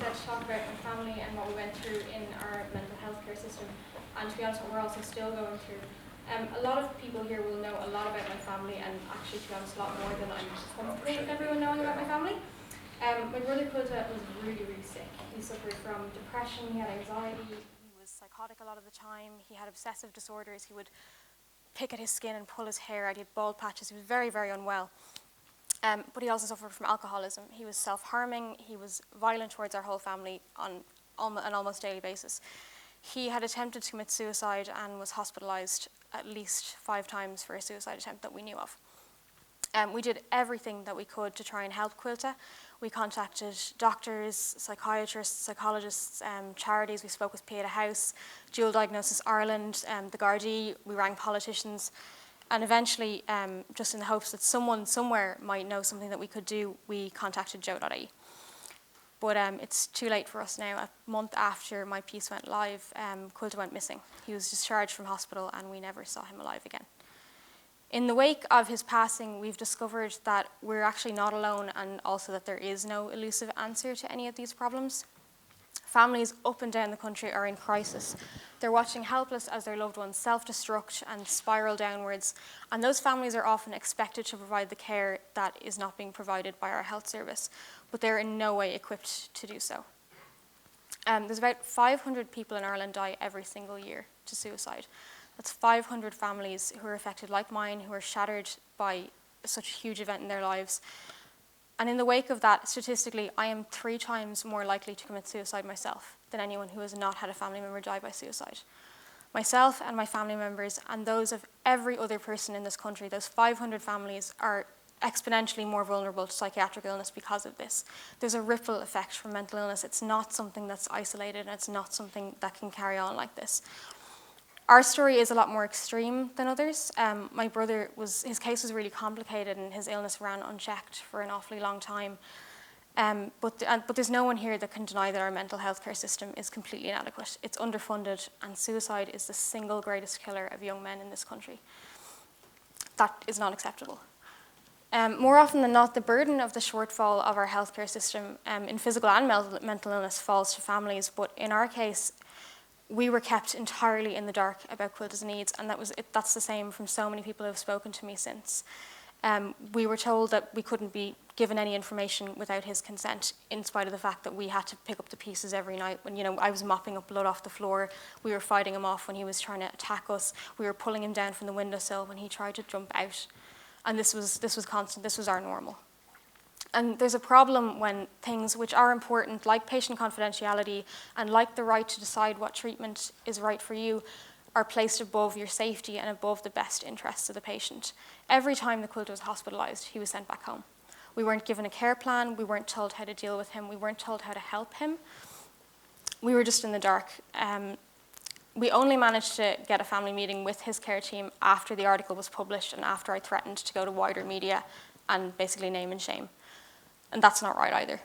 said, to talk about my family and what we went through in our mental health care system, and to be honest, what we're also still going through. A lot of people here will know a lot about my family, and actually, to be honest, a lot more than I'm comfortable with everyone knowing about my family. My brother Quilta was really, really sick. He suffered from depression, he had anxiety, he was psychotic a lot of the time, he had obsessive disorders, he would pick at his skin and pull his hair out, he had bald patches, he was very, very unwell. But he also suffered from alcoholism. He was self-harming, he was violent towards our whole family on an almost daily basis. He had attempted to commit suicide and was hospitalised at least 5 times for a suicide attempt that we knew of. We did everything that we could to try and help Quilta. We contacted doctors, psychiatrists, psychologists, charities. We spoke with Pieta House, Dual Diagnosis Ireland, the Gardaí. We rang politicians. And eventually, just in the hopes that someone somewhere might know something that we could do, we contacted JOE.ie. But it's too late for us now. A month after my piece went live, Quilta went missing. He was discharged from hospital and we never saw him alive again. In the wake of his passing, we've discovered that we're actually not alone, and also that there is no elusive answer to any of these problems. Families up and down the country are in crisis. They're watching helpless as their loved ones self-destruct and spiral downwards, and those families are often expected to provide the care that is not being provided by our health service, but they're in no way equipped to do so. There's about 500 people in Ireland die every single year to suicide. That's 500 families who are affected like mine, who are shattered by such a huge event in their lives. And in the wake of that, statistically, I am 3 times more likely to commit suicide myself than anyone who has not had a family member die by suicide. Myself and my family members, and those of every other person in this country, those 500 families, are exponentially more vulnerable to psychiatric illness because of this. There's a ripple effect from mental illness. It's not something that's isolated, and it's not something that can carry on like this. Our story is a lot more extreme than others. My brother, his case was really complicated and his illness ran unchecked for an awfully long time. But there's no one here that can deny that our mental health care system is completely inadequate. It's underfunded, and suicide is the single greatest killer of young men in this country. That is not acceptable. More often than not, the burden of the shortfall of our healthcare system in physical and mental illness falls to families, but in our case, we were kept entirely in the dark about Quilta's needs, and that's the same from so many people who have spoken to me since. We were told that we couldn't be given any information without his consent, in spite of the fact that we had to pick up the pieces every night. When I was mopping up blood off the floor, we were fighting him off when he was trying to attack us. We were pulling him down from the windowsill when he tried to jump out. And this was constant. This was our normal. And there's a problem when things which are important, like patient confidentiality and like the right to decide what treatment is right for you, are placed above your safety and above the best interests of the patient. Every time the Quilta was hospitalised, he was sent back home. We weren't given a care plan, we weren't told how to deal with him, we weren't told how to help him. We were just in the dark. We only managed to get a family meeting with his care team after the article was published and after I threatened to go to wider media and basically name and shame. And that's not right either.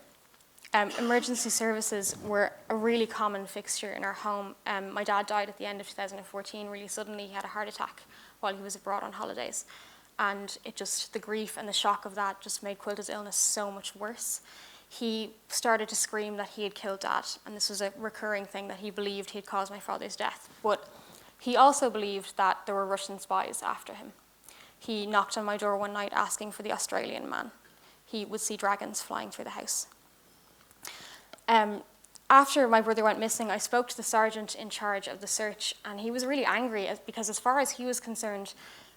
Emergency services were a really common fixture in our home. My dad died at the end of 2014 really suddenly. He had a heart attack while he was abroad on holidays. And the grief and the shock of that just made Quilta's illness so much worse. He started to scream that he had killed Dad, and this was a recurring thing, that he believed he had caused my father's death. But he also believed that there were Russian spies after him. He knocked on my door one night asking for the Australian man. He would see dragons flying through the house. After my brother went missing, I spoke to the sergeant in charge of the search, and he was really angry because as far as he was concerned,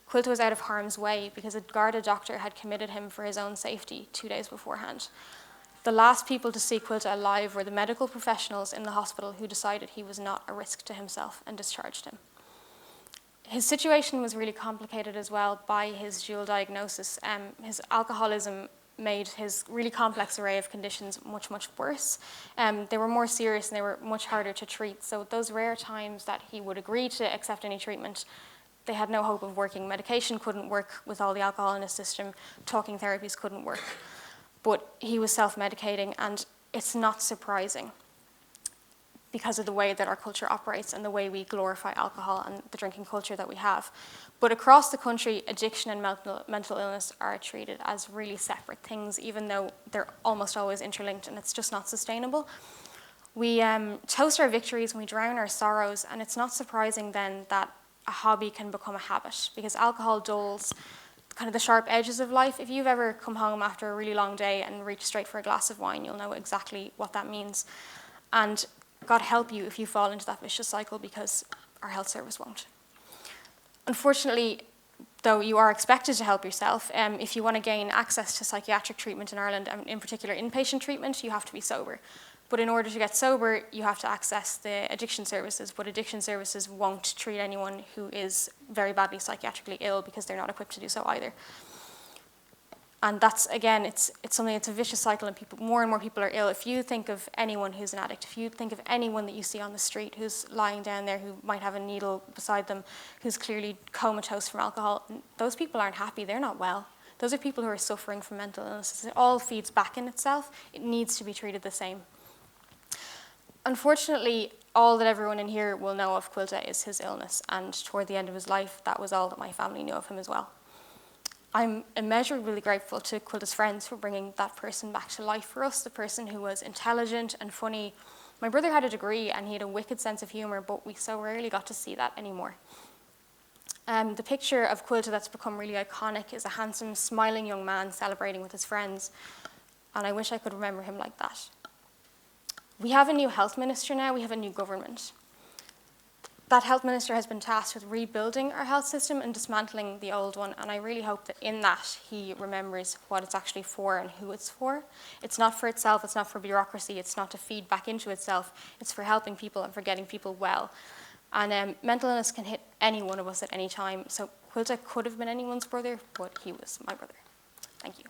Quilta was out of harm's way because a Garda doctor had committed him for his own safety 2 days beforehand. The last people to see Quilta alive were the medical professionals in the hospital who decided he was not a risk to himself and discharged him. His situation was really complicated as well by his dual diagnosis. His alcoholism made his really complex array of conditions much, much worse. They were more serious and they were much harder to treat. So those rare times that he would agree to accept any treatment, they had no hope of working. Medication couldn't work with all the alcohol in his system. Talking therapies couldn't work. But he was self-medicating, and it's not surprising because of the way that our culture operates and the way we glorify alcohol and the drinking culture that we have. But across the country, addiction and mental illness are treated as really separate things, even though they're almost always interlinked, and it's just not sustainable. We toast our victories and we drown our sorrows, and it's not surprising then that a hobby can become a habit, because alcohol dulls kind of the sharp edges of life. If you've ever come home after a really long day and reached straight for a glass of wine, you'll know exactly what that means. And God help you if you fall into that vicious cycle, because our health service won't. Unfortunately, though, you are expected to help yourself. If you want to gain access to psychiatric treatment in Ireland, and in particular inpatient treatment, you have to be sober. But in order to get sober, you have to access the addiction services, but addiction services won't treat anyone who is very badly psychiatrically ill, because they're not equipped to do so either. And that's, again, it's something, it's a vicious cycle, and more and more people are ill. If you think of anyone who's an addict, if you think of anyone that you see on the street who's lying down there, who might have a needle beside them, who's clearly comatose from alcohol, those people aren't happy, they're not well. Those are people who are suffering from mental illnesses. It all feeds back in itself. It needs to be treated the same. Unfortunately, all that everyone in here will know of Quilta is his illness, and toward the end of his life, that was all that my family knew of him as well. I'm immeasurably grateful to Quilta's friends for bringing that person back to life for us, the person who was intelligent and funny. My brother had a degree and he had a wicked sense of humour, but we so rarely got to see that anymore. The picture of Quilta that's become really iconic is a handsome, smiling young man celebrating with his friends, and I wish I could remember him like that. We have a new health minister now, we have a new government. That health minister has been tasked with rebuilding our health system and dismantling the old one, and I really hope that in that he remembers what it's actually for and who it's for. It's not for itself, it's not for bureaucracy, it's not to feed back into itself, it's for helping people and for getting people well. And mental illness can hit any one of us at any time, so Quilta could have been anyone's brother, but he was my brother. Thank you.